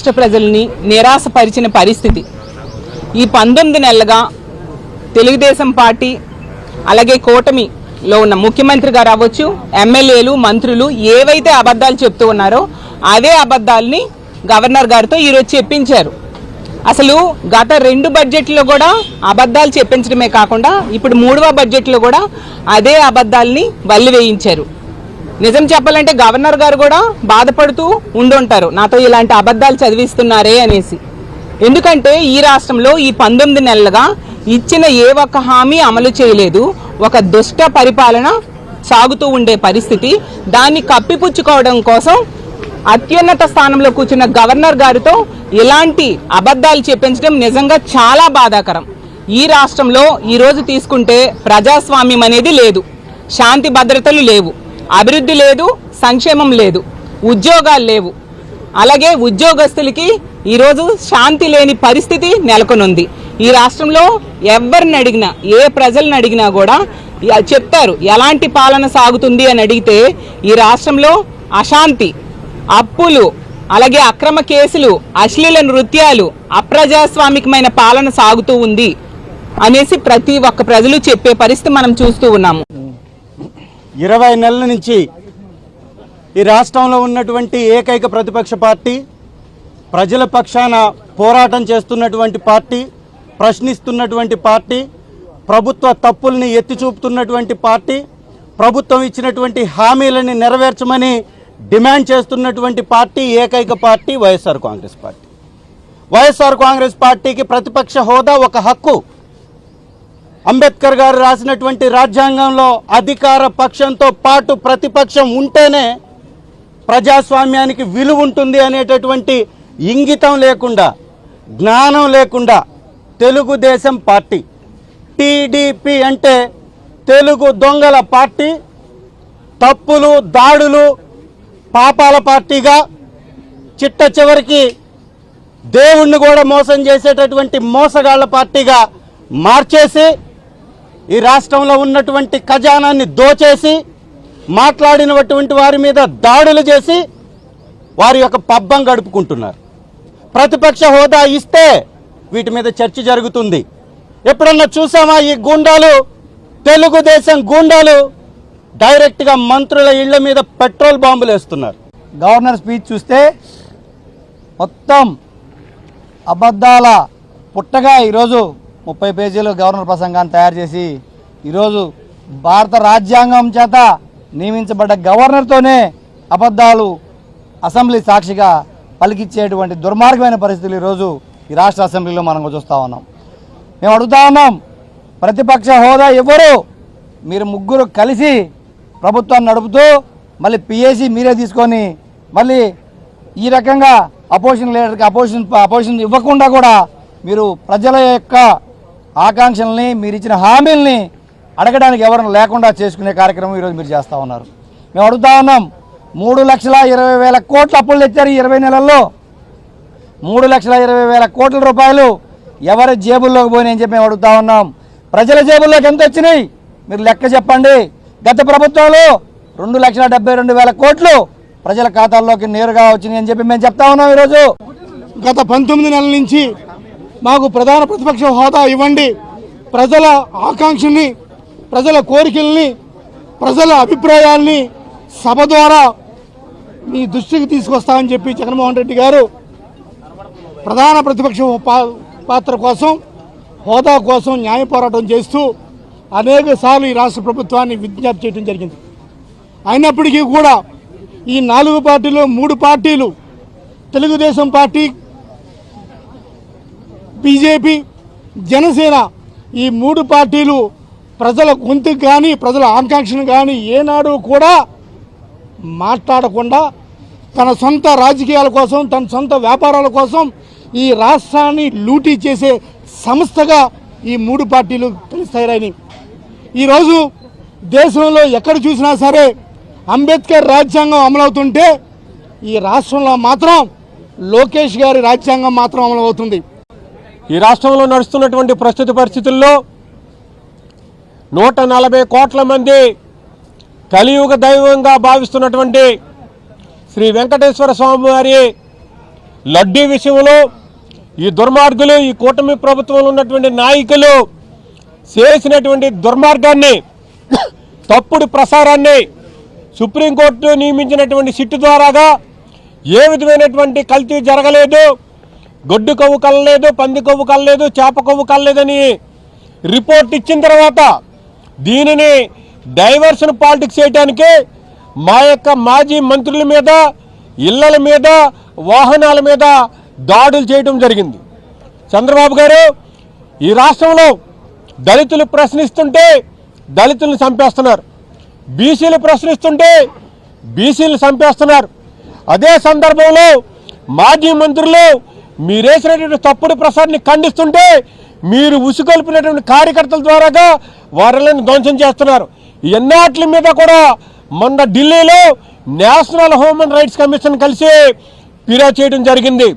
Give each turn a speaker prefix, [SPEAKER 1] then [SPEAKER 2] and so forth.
[SPEAKER 1] రాష్ట్ర ప్రజల్ని నిరాశపరిచిన పరిస్థితి. ఈ 19 నెలలుగా తెలుగుదేశం పార్టీ అలాగే కూటమిలో ఉన్న ముఖ్యమంత్రి గారు అవ్వచ్చు, ఎమ్మెల్యేలు, మంత్రులు ఏవైతే అబద్ధాలు చెప్తూ ఉన్నారో అవే అబద్ధాలని గవర్నర్ గారితో ఈరోజు చెప్పించారు. అసలు గత 2 బడ్జెట్లో కూడా అబద్ధాలు చెప్పించడమే కాకుండా ఇప్పుడు 3వ బడ్జెట్లో కూడా అదే అబద్ధాలని వల్లి వేయించారు. నిజం చెప్పాలంటే గవర్నర్ గారు కూడా బాధపడుతూ ఉండుంటారు, నాతో ఇలాంటి అబద్ధాలు చదివిస్తున్నారే అనేసి. ఎందుకంటే ఈ రాష్ట్రంలో ఈ 19 నెలలుగా ఇచ్చిన ఏ ఒక్క హామీ అమలు చేయలేదు. ఒక దుష్ట పరిపాలన సాగుతూ ఉండే పరిస్థితి. దాన్ని కప్పిపుచ్చుకోవడం కోసం అత్యున్నత స్థానంలో కూర్చున్న గవర్నర్ గారితో ఇలాంటి అబద్ధాలు చెప్పించడం నిజంగా చాలా బాధాకరం. ఈ రాష్ట్రంలో ఈరోజు తీసుకుంటే ప్రజాస్వామ్యం అనేది లేదు, శాంతి భద్రతలు లేవు, అభివృద్ధి లేదు, సంక్షేమం లేదు, ఉద్యోగాలు లేవు. అలాగే ఉద్యోగస్తులకి ఈరోజు శాంతి లేని పరిస్థితి నెలకొనుంది. ఈ రాష్ట్రంలో ఎవరిని అడిగినా, ఏ ప్రజలను అడిగినా కూడా చెప్తారు ఎలాంటి పాలన సాగుతుంది అని అడిగితే ఈ రాష్ట్రంలో అశాంతి, అప్పులు, అలాగే అక్రమ కేసులు, అశ్లీల నృత్యాలు, అప్రజాస్వామికమైన పాలన సాగుతూ ఉంది అనేసి ప్రతి ఒక్క ప్రజలు చెప్పే పరిస్థితి మనం చూస్తూ ఉన్నాము.
[SPEAKER 2] 20 నెలల నుంచి ఈ రాష్ట్రంలో ఉన్నటువంటి ఏకైక ప్రతిపక్ష పార్టీ, ప్రజల పక్షాన పోరాటం చేస్తున్నటువంటి పార్టీ, ప్రశ్నిస్తున్నటువంటి పార్టీ, ప్రభుత్వ తప్పుల్ని ఎత్తి చూపుతున్నటువంటి పార్టీ, ప్రభుత్వం ఇచ్చినటువంటి హామీలని నెరవేర్చమని డిమాండ్ చేస్తున్నటువంటి పార్టీ ఏకైక పార్టీ వైఎస్ఆర్ కాంగ్రెస్ పార్టీ. వైఎస్ఆర్ కాంగ్రెస్ పార్టీకి ప్రతిపక్ష హోదా ఒక హక్కు. అంబేద్కర్ గారు రాసినటువంటి రాజ్యాంగంలో అధికార పక్షంతో పాటు ప్రతిపక్షం ఉంటేనే ప్రజాస్వామ్యానికి విలువ ఉంటుంది అనేటటువంటి ఇంగితం లేకుండా, జ్ఞానం లేకుండా తెలుగుదేశం పార్టీ, టీడీపీ అంటే తెలుగు దొంగల పార్టీ, తప్పులు, దాడులు, పాపాల పార్టీగా, చిట్ట చివరికి దేవుణ్ణి కూడా మోసం చేసేటటువంటి మోసగాళ్ల పార్టీగా మార్చేసి ఈ రాష్ట్రంలో ఉన్నటువంటి ఖజానాన్ని దోచేసి మాట్లాడినటువంటి వారి మీద దాడులు చేసి వారి యొక్క పబ్బం గడుపుకుంటున్నారు. ప్రతిపక్ష హోదా ఇస్తే వీటి మీద చర్చ జరుగుతుంది. ఎప్పుడన్నా చూసామా ఈ గూండాలు, తెలుగుదేశం గూండాలు డైరెక్ట్గా మంత్రుల ఇళ్ల మీద పెట్రోల్ బాంబులు వేస్తున్నారు.
[SPEAKER 3] గవర్నర్ స్పీచ్ చూస్తే మొత్తం అబద్ధాల పుట్టగా ఈరోజు 30 పేజీలు గవర్నర్ ప్రసంగాన్ని తయారు చేసి ఈరోజు భారత రాజ్యాంగం చేత నియమించబడ్డ గవర్నర్తోనే అబద్ధాలు అసెంబ్లీ సాక్షిగా పలికిచ్చేటువంటి దుర్మార్గమైన పరిస్థితులు ఈరోజు ఈ రాష్ట్ర అసెంబ్లీలో మనం చూస్తూ ఉన్నాం. మేము అడుగుతా ఉన్నాం, ప్రతిపక్ష హోదా ఎవరు? మీరు ముగ్గురు కలిసి ప్రభుత్వాన్ని నడుపుతూ మళ్ళీ పిఏసీ మీరే తీసుకొని మళ్ళీ ఈ రకంగా అపోజిషన్ లీడర్కి అపోజిషన్ ఇవ్వకుండా కూడా మీరు ప్రజల యొక్క ఆకాంక్షల్ని, మీరు ఇచ్చిన హామీల్ని అడగడానికి ఎవరిని లేకుండా చేసుకునే కార్యక్రమం ఈరోజు మీరు చేస్తూ ఉన్నారు. మేము అడుగుతా ఉన్నాం, 3,20,000 కోట్ల అప్పులు తెచ్చారు ఈ 20 నెలల్లో. 3,20,000 కోట్ల రూపాయలు ఎవరి జేబుల్లోకి పోయినాయని చెప్పి మేము అడుగుతా ఉన్నాం. ప్రజల జేబుల్లోకి ఎంత వచ్చినాయి మీరు లెక్క చెప్పండి. గత ప్రభుత్వంలో 2,72,000 కోట్లు ప్రజల ఖాతాల్లోకి నేరుగా వచ్చినాయి అని చెప్పి మేము చెప్తా ఉన్నాం. ఈరోజు
[SPEAKER 4] గత 19 నెలల నుంచి మాకు ప్రధాన ప్రతిపక్ష హోదా ఇవ్వండి, ప్రజల ఆకాంక్షల్ని, ప్రజల కోరికల్ని, ప్రజల అభిప్రాయాల్ని సభ ద్వారా మీ దృష్టికి తీసుకొస్తామని చెప్పి జగన్మోహన్ రెడ్డి గారు ప్రధాన ప్రతిపక్ష పాత్ర కోసం, హోదా కోసం న్యాయ పోరాటం చేస్తూ అనేక సార్లు ఈ రాష్ట్ర ప్రభుత్వాన్ని విజ్ఞప్తి చేయడం జరిగింది. అయినప్పటికీ కూడా ఈ 4 పార్టీలు, 3 పార్టీలు, తెలుగుదేశం పార్టీ, బీజేపీ, జనసేన, ఈ 3 పార్టీలు ప్రజల గొంతుకు కానీ, ప్రజల ఆకాంక్షను కానీ ఏనాడు కూడా మాట్లాడకుండా తన సొంత రాజకీయాల కోసం, తన సొంత వ్యాపారాల కోసం ఈ రాష్ట్రాన్ని లూటీ చేసే సంస్థగా ఈ 3 పార్టీలు తయారైనవి. ఈరోజు దేశంలో ఎక్కడ చూసినా సరే అంబేద్కర్ రాజ్యాంగం అమలవుతుంటే ఈ రాష్ట్రంలో మాత్రం లోకేష్ గారి రాజ్యాంగం మాత్రం అమలవుతుంది.
[SPEAKER 5] ఈ రాష్ట్రంలో నడుస్తున్నటువంటి ప్రస్తుత పరిస్థితుల్లో 140 కోట్ల మంది కలియుగ దైవంగా భావిస్తున్నటువంటి శ్రీ వెంకటేశ్వర స్వామి వారి లడ్డీ విషయంలో ఈ దుర్మార్గులు, ఈ కూటమి ప్రభుత్వంలో ఉన్నటువంటి నాయకులు చేసినటువంటి దుర్మార్గాన్ని, తప్పుడు ప్రసారాన్ని సుప్రీంకోర్టు నియమించినటువంటి సిట్టు ద్వారాగా ఏ విధమైనటువంటి కల్తీ జరగలేదు, గొడ్డు కొవ్వు కలలేదు, పంది కొవ్వు కలలేదు, చేప కొవ్వు కలలేదని రిపోర్ట్ ఇచ్చిన తర్వాత దీనిని డైవర్షన్ పాలిటిక్స్ చేయడానికి మా యొక్క మాజీ మంత్రుల మీద, ఇళ్లల మీద, వాహనాల మీద దాడులు చేయడం జరిగింది. చంద్రబాబు గారు ఈ రాష్ట్రంలో దళితులు ప్రశ్నిస్తుంటే దళితులను చంపేస్తున్నారు, బీసీలు ప్రశ్నిస్తుంటే బీసీలు చంపేస్తున్నారు. అదే సందర్భంలో మాజీ మంత్రులు మీరేసినటువంటి తప్పుడు ప్రసారాన్ని ఖండిస్తుంటే మీరు ఉసుగొల్పినటువంటి కార్యకర్తల ద్వారాగా వారిని ధ్వంసం చేస్తున్నారు. ఎన్నాటి మీద కూడా మొన్న ఢిల్లీలో నేషనల్ హ్యూమన్ రైట్స్ కమిషన్ కలిసి ఫిర్యాదు చేయడం జరిగింది.